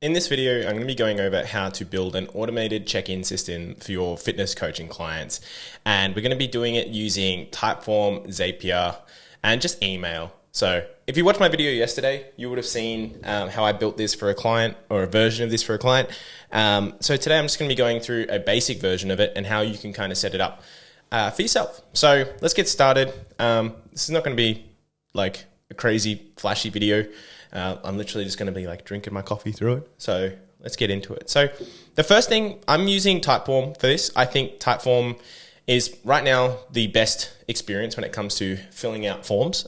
In this video, I'm going to be going over how to build an automated check-in system for your fitness coaching clients. And we're going to be doing it using Typeform, Zapier, and just email. So if you watched my video yesterday, you would have seen how I built this for a client or a version of this for a client. So today I'm just going to be going through a basic version of it and how you can kind of set it up for yourself. So let's get started. This is not going to be like a crazy flashy video. I'm literally just going to be like drinking my coffee through it. So let's get into it. So the first thing, I'm using Typeform for this. I think Typeform is right now the best experience when it comes to filling out forms,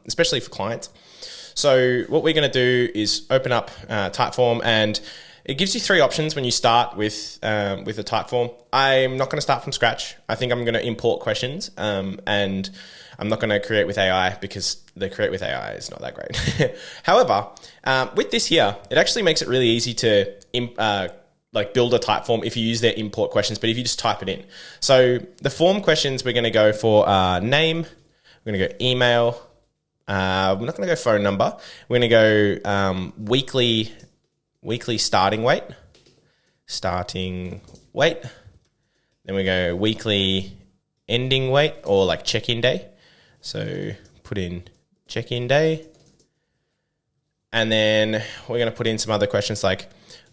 especially for clients. So what we're going to do is open up Typeform, and it gives you three options when you start with a Typeform. I'm not going to start from scratch. I think I'm going to import questions, and I'm not going to create with AI because the create with AI is not that great. However, with this here, it actually makes it really easy to build a Typeform if you use their import questions, but if you just type it in. So the form questions, we're going to go for name, we're going to go email, we're not going to go phone number, we're going to go weekly starting weight, then we go weekly ending weight or like check-in day. So put in check-in day. And then we're going to put in some other questions like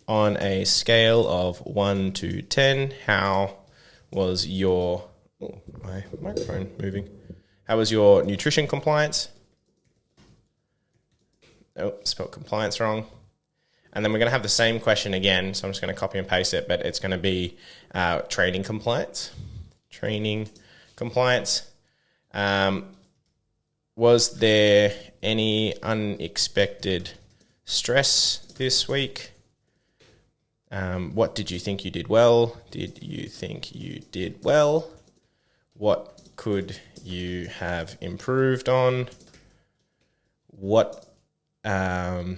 on a scale of 1 to 10, how was your, my microphone moving. How was your nutrition compliance? Oh, spelled compliance wrong. And then we're going to have the same question again. So I'm just going to copy and paste it, but it's going to be training compliance. Was there any unexpected stress this week? What did you think you did well? Did you think you did well? What could you have improved on? And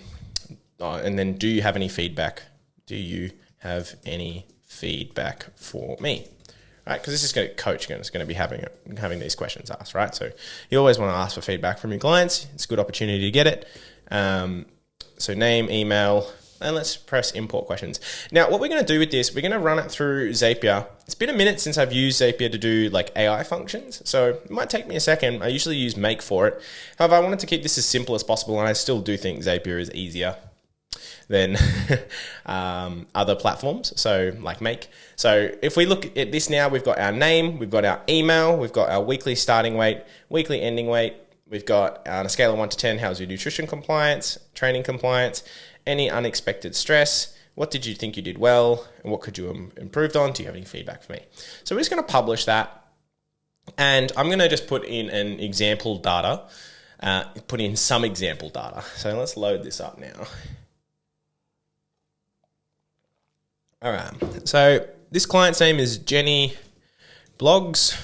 then do you have any feedback? Do you have any feedback for me? Right, because this is going to coach, it's going to be having these questions asked, right? So you always want to ask for feedback from your clients. It's a good opportunity to get it. So name, email, and let's press import questions. Now, what we're going to do with this, we're going to run it through Zapier. It's been a minute since I've used Zapier to do like AI functions, so it might take me a second. I usually use Make for it. However, I wanted to keep this as simple as possible, and I still do think Zapier is easier than other platforms, so like Make. So if we look at this now, we've got our name, we've got our email, we've got our weekly starting weight, weekly ending weight, we've got on a scale of 1 to 10, how's your nutrition compliance, training compliance, any unexpected stress, what did you think you did well, and what could you have improved on, do you have any feedback for me? So we're just going to publish that, and I'm going to just put in an example data, some example data. So let's load this up now. All right, so this client's name is Jenny Blogs.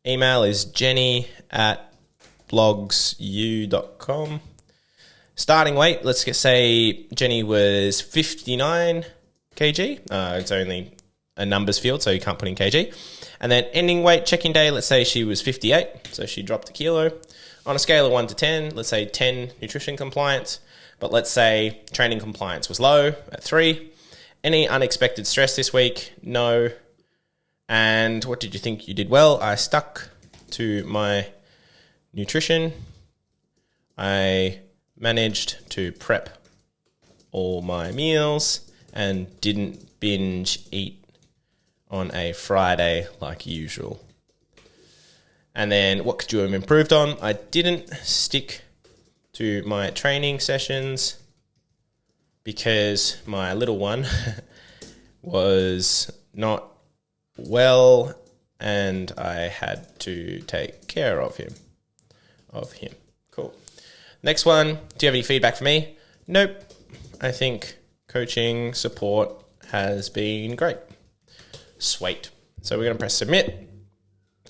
Email is jenny@blogsu.com. Starting weight, let's say Jenny was 59 kg. It's only a numbers field, so you can't put in kg. And then ending weight, check-in day, let's say she was 58, so she dropped a kilo. On a scale of 1 to 10, let's say 10 nutrition compliance, but let's say training compliance was low at 3. Any unexpected stress this week? No. And what did you think you did well? I stuck to my nutrition. I managed to prep all my meals and didn't binge eat on a Friday like usual. And then what could you have improved on? I didn't stick to my training sessions because my little one was not well and I had to take care of him. Cool. Next one, do you have any feedback for me? Nope. I think coaching support has been great. Sweet. So we're going to press submit,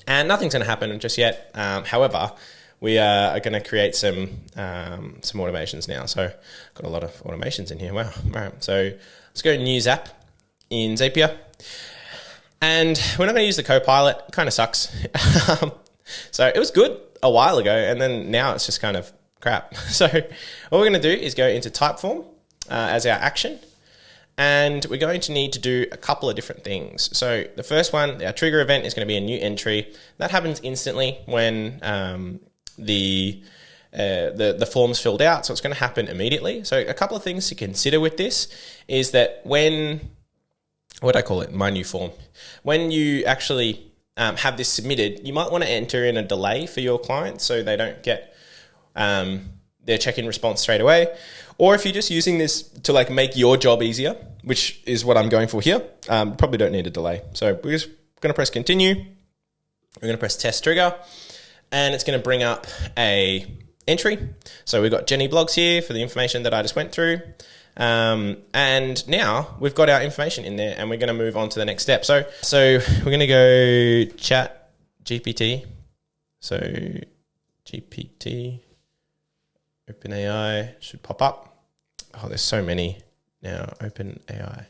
and nothing's going to happen just yet. However, we are going to create some automations now. So I've got a lot of automations in here. Wow. All right. So let's go new Zap in Zapier. And we're not going to use the Copilot. It kind of sucks. So it was good a while ago, and then now it's just kind of crap. So what we're going to do is go into Typeform, as our action. And we're going to need to do a couple of different things. So the first one, our trigger event, is going to be a new entry. That happens instantly when the form's filled out, so it's going to happen immediately. So a couple of things to consider with this is that when, what do I call it, my new form, when you actually have this submitted, you might want to enter in a delay for your clients so they don't get their check-in response straight away. Or if you're just using this to like make your job easier, which is what I'm going for here, probably don't need a delay. So we're just going to press continue. We're going to press test trigger, and it's going to bring up a entry. So we've got Jenny Blogs here for the information that I just went through. And now we've got our information in there, and we're going to move on to the next step. So we're going to go chat GPT. So GPT, OpenAI should pop up. Oh, there's so many now. OpenAI.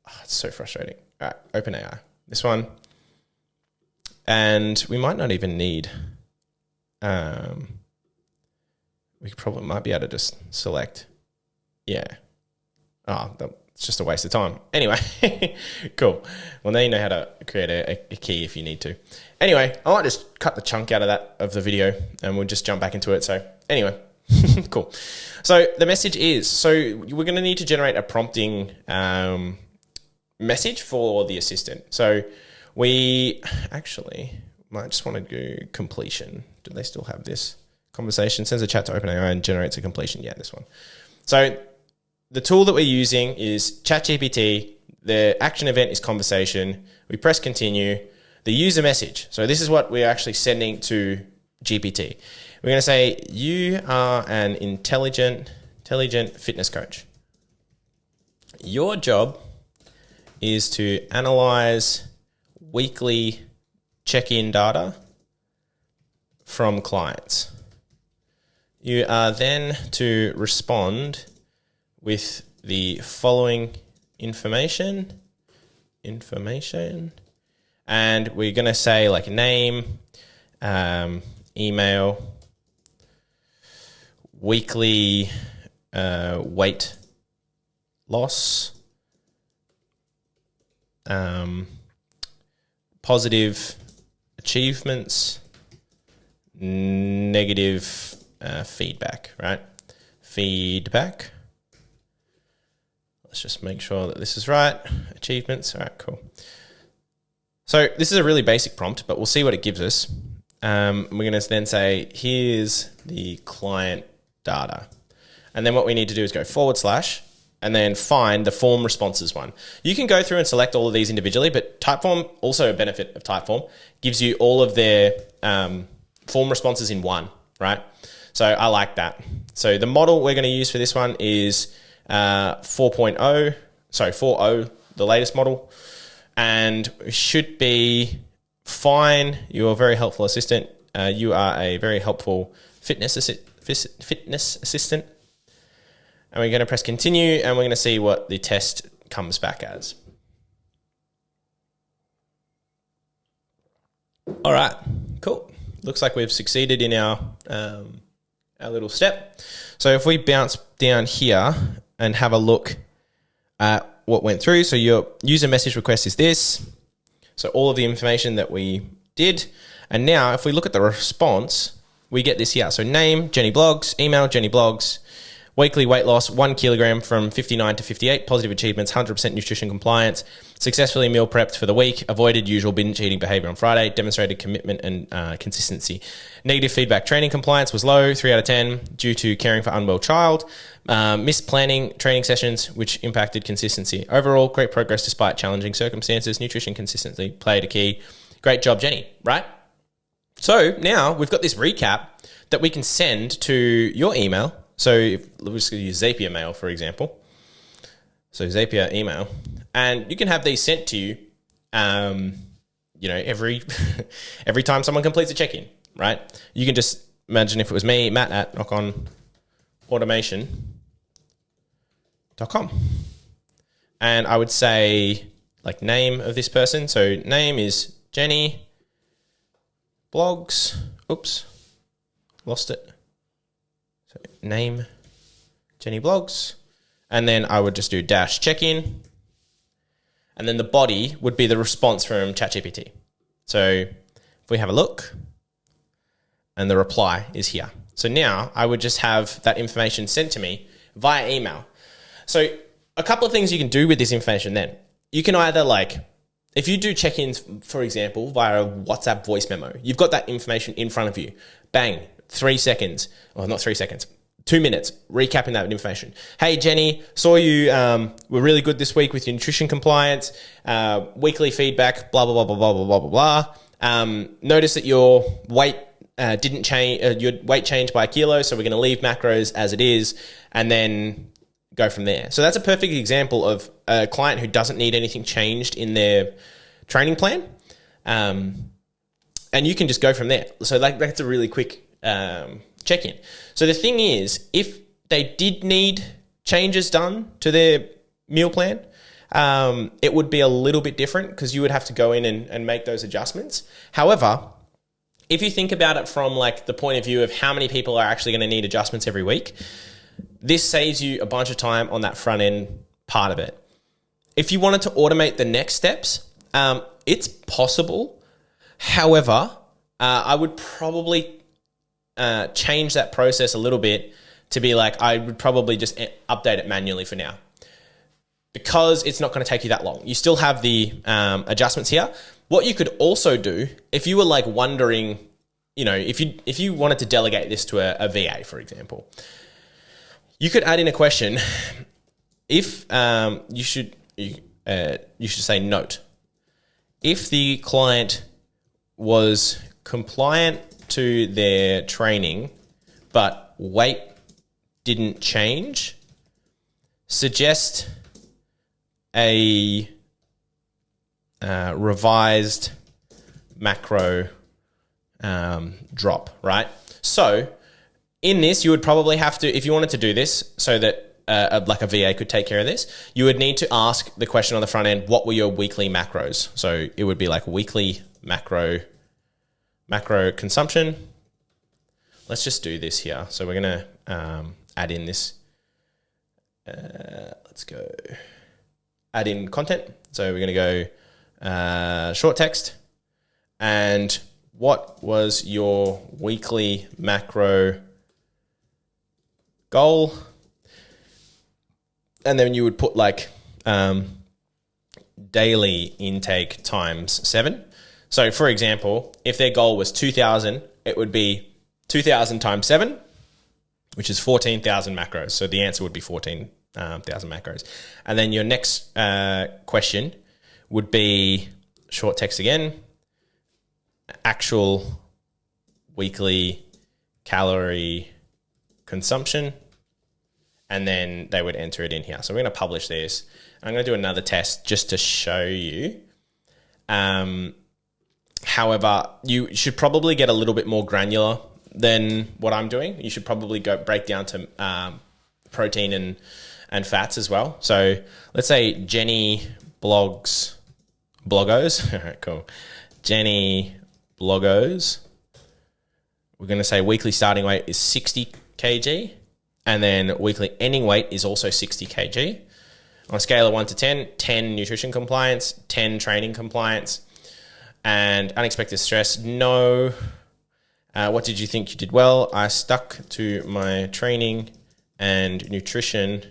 Oh, it's so frustrating. All right, OpenAI. This one. And we might not even need... we probably might be able to just select. Yeah. Oh, it's just a waste of time. Anyway, cool. Well, now you know how to create a key if you need to. Anyway, I might just cut the chunk out of the video and we'll just jump back into it. So anyway, cool. So the message is, so we're going to need to generate a prompting message for the assistant. So we actually might just want to do completion. Do they still have this? Conversation sends a chat to OpenAI and generates a completion. Yeah, this one. So the tool that we're using is ChatGPT. The action event is conversation. We press continue. The user message. So this is what we're actually sending to GPT. We're going to say, you are an intelligent fitness coach. Your job is to analyze weekly check-in data from clients. You are then to respond with the following information, and we're going to say like name, email, weekly weight loss, positive achievements, negative feedback, right? Feedback. Let's just make sure that this is right. Achievements. All right, cool. So this is a really basic prompt, but we'll see what it gives us. We're going to then say, here's the client data. And then what we need to do is go / and then find the form responses one. You can go through and select all of these individually, but Typeform, also a benefit of Typeform, gives you all of their form responses in one, right? So I like that. So the model we're going to use for this one is 4.0, the latest model. And it should be fine. You're a very helpful assistant. You are a very helpful fitness assistant. And we're going to press continue, and we're going to see what the test comes back as. All right, cool. Looks like we've succeeded in our little step. So if we bounce down here and have a look at what went through. So your user message request is this. So all of the information that we did. And now if we look at the response, we get this here. So name, Jenny Blogs, email, Jenny Blogs, weekly weight loss, 1 kilogram from 59 to 58, positive achievements, 100% nutrition compliance, successfully meal prepped for the week, avoided usual binge eating behavior on Friday, demonstrated commitment and consistency. Negative feedback, training compliance was low, 3 out of 10, due to caring for unwell child. Missed planning training sessions, which impacted consistency. Overall, great progress despite challenging circumstances. Nutrition consistency played a key. Great job, Jenny, right? So now we've got this recap that we can send to your email. So we're just going to use Zapier Mail, for example. So Zapier email. And you can have these sent to you, every time someone completes a check-in, right? You can just imagine if it was me, Matt at knockonautomation.com. And I would say like name of this person. So name is Jenny Blogs. Oops, lost it. So name Jenny blogs. And then I would just do dash check-in. And then the body would be the response from ChatGPT. So if we have a look, and the reply is here. So now I would just have that information sent to me via email. So a couple of things you can do with this information then. You can either if you do check-ins, for example, via a WhatsApp voice memo, you've got that information in front of you. Bang, 3 seconds, or not 3 seconds, 2 minutes, recapping that information. Hey, Jenny, saw you were really good this week with your nutrition compliance, weekly feedback, blah, blah, blah, blah, blah, blah, blah, blah. Notice that your weight didn't change, your weight changed by a kilo, so we're going to leave macros as it is, and then go from there. So that's a perfect example of a client who doesn't need anything changed in their training plan. And you can just go from there. So that's a really quick check-in. So the thing is, if they did need changes done to their meal plan, it would be a little bit different because you would have to go in and make those adjustments. However, if you think about it from the point of view of how many people are actually going to need adjustments every week, this saves you a bunch of time on that front end part of it. If you wanted to automate the next steps, it's possible. However, I would probably change that process a little bit to be I would probably just update it manually for now, because it's not going to take you that long. You still have the adjustments here. What you could also do, if you were wondering, if you wanted to delegate this to a VA, for example, you could add in a question. If you should say note. If the client was compliant to their training, but weight didn't change, suggest a revised macro drop, right? So in this, you would probably have to, if you wanted to do this so that a VA could take care of this, you would need to ask the question on the front end, what were your weekly macros? So it would be weekly macro consumption. Let's just do this here. So we're going to add in this. Let's go add in content. So we're going to go short text. And what was your weekly macro goal? And then you would put daily intake times 7. So for example, if their goal was 2,000, it would be 2,000 times 7, which is 14,000 macros. So the answer would be 14,000 macros. And then your next question would be short text again, actual weekly calorie consumption. And then they would enter it in here. So we're going to publish this. I'm going to do another test just to show you. However, you should probably get a little bit more granular than what I'm doing. You should probably break down to protein and fats as well. So let's say Jenny bloggos. All right, cool. Jenny bloggos. We're going to say weekly starting weight is 60 kg. And then weekly ending weight is also 60 kg. On a scale of 1 to 10, 10 nutrition compliance, 10 training compliance, and unexpected stress, no. What did you think you did well? I stuck to my training and nutrition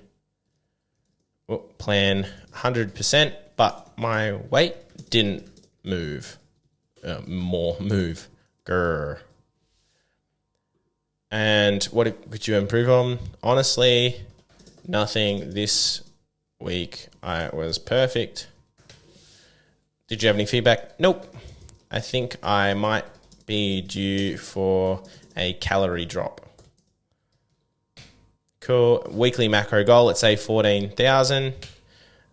plan 100%, but my weight didn't move. Move. Grr. And what could you improve on? Honestly, nothing this week. I was perfect. Did you have any feedback? Nope. I think I might be due for a calorie drop. Cool. Weekly macro goal, let's say 14,000.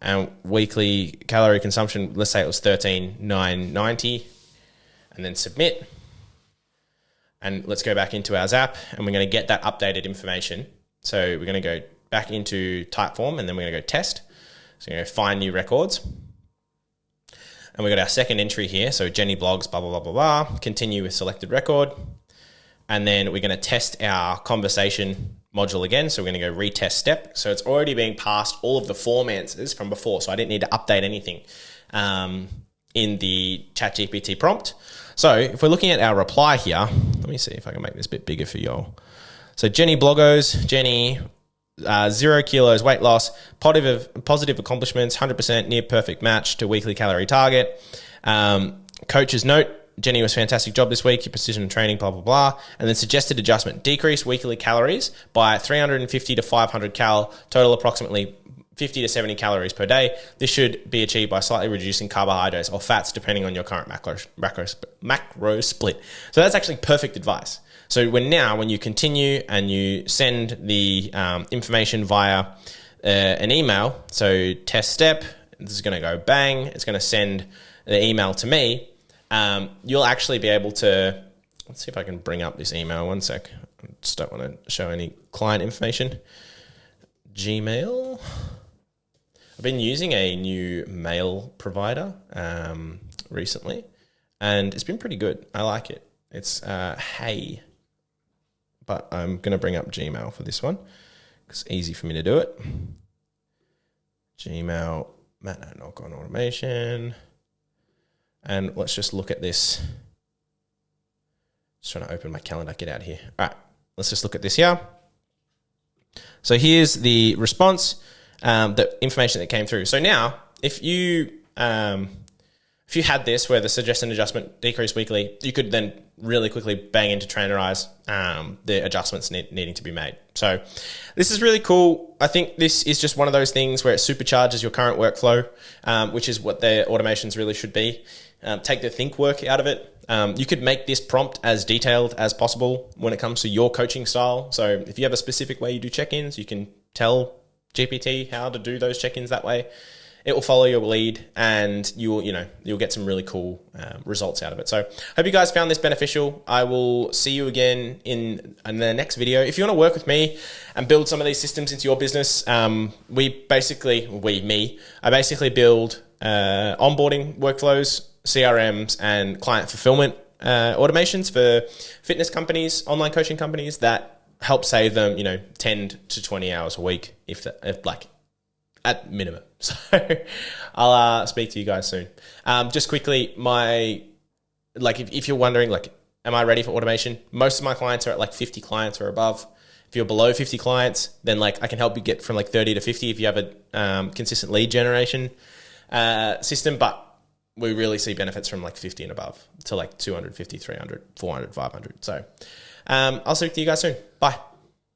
And weekly calorie consumption, let's say it was 13,990. And then submit. And let's go back into our Zap, and we're going to get that updated information. So we're going to go back into Typeform, and then we're going to go test. So we're going to find new records. And we've got our second entry here. So Jenny blogs, blah, blah, blah, blah, blah. Continue with selected record. And then we're going to test our conversation module again. So we're going to go retest step. So it's already being passed all of the form answers from before. So I didn't need to update anything in the ChatGPT prompt. So if we're looking at our reply here, let me see if I can make this a bit bigger for y'all. So Jenny Bloggos, Jenny, 0 kilos weight loss, positive accomplishments, 100% near perfect match to weekly calorie target. Coach's note, Jenny was fantastic job this week, your precision training, blah, blah, blah. And then suggested adjustment, decrease weekly calories by 350 to 500 cal, total approximately 50 to 70 calories per day. This should be achieved by slightly reducing carbohydrates or fats depending on your current macro split. So that's actually perfect advice. So when you continue and you send the information via an email, so test step, this is going to go bang, it's going to send the email to me. You'll actually be able to, let's see if I can bring up this email, one sec. I just don't want to show any client information. Gmail. I've been using a new mail provider recently, and it's been pretty good. I like it. It's Hey, but I'm going to bring up Gmail for this one because it's easy for me to do it. Gmail, Matt Knock on automation. And let's just look at this. Just trying to open my calendar, get out of here. All right, let's just look at this here. So here's the response, the information that came through. So now, if you had this where the suggested adjustment decreased weekly, you could then really quickly bang into Trainerize the adjustments needing to be made. So this is really cool. I think this is just one of those things where it supercharges your current workflow, which is what their automations really should be. Take the think work out of it. You could make this prompt as detailed as possible when it comes to your coaching style. So if you have a specific way you do check-ins, you can tell GPT how to do those check-ins that way. It will follow your lead, and you'll get some really cool results out of it. So hope you guys found this beneficial. I will see you again in the next video. If you want to work with me and build some of these systems into your business, I basically build onboarding workflows, CRMs, and client fulfillment automations for fitness companies, online coaching companies that help save them, 10 to 20 hours a week, if at minimum. So I'll speak to you guys soon. Just quickly, if you're wondering, am I ready for automation? Most of my clients are at 50 clients or above. If you're below 50 clients, then I can help you get from 30 to 50 if you have a consistent lead generation system. But we really see benefits from 50 and above to 250, 300, 400, 500. So I'll speak to you guys soon. Bye.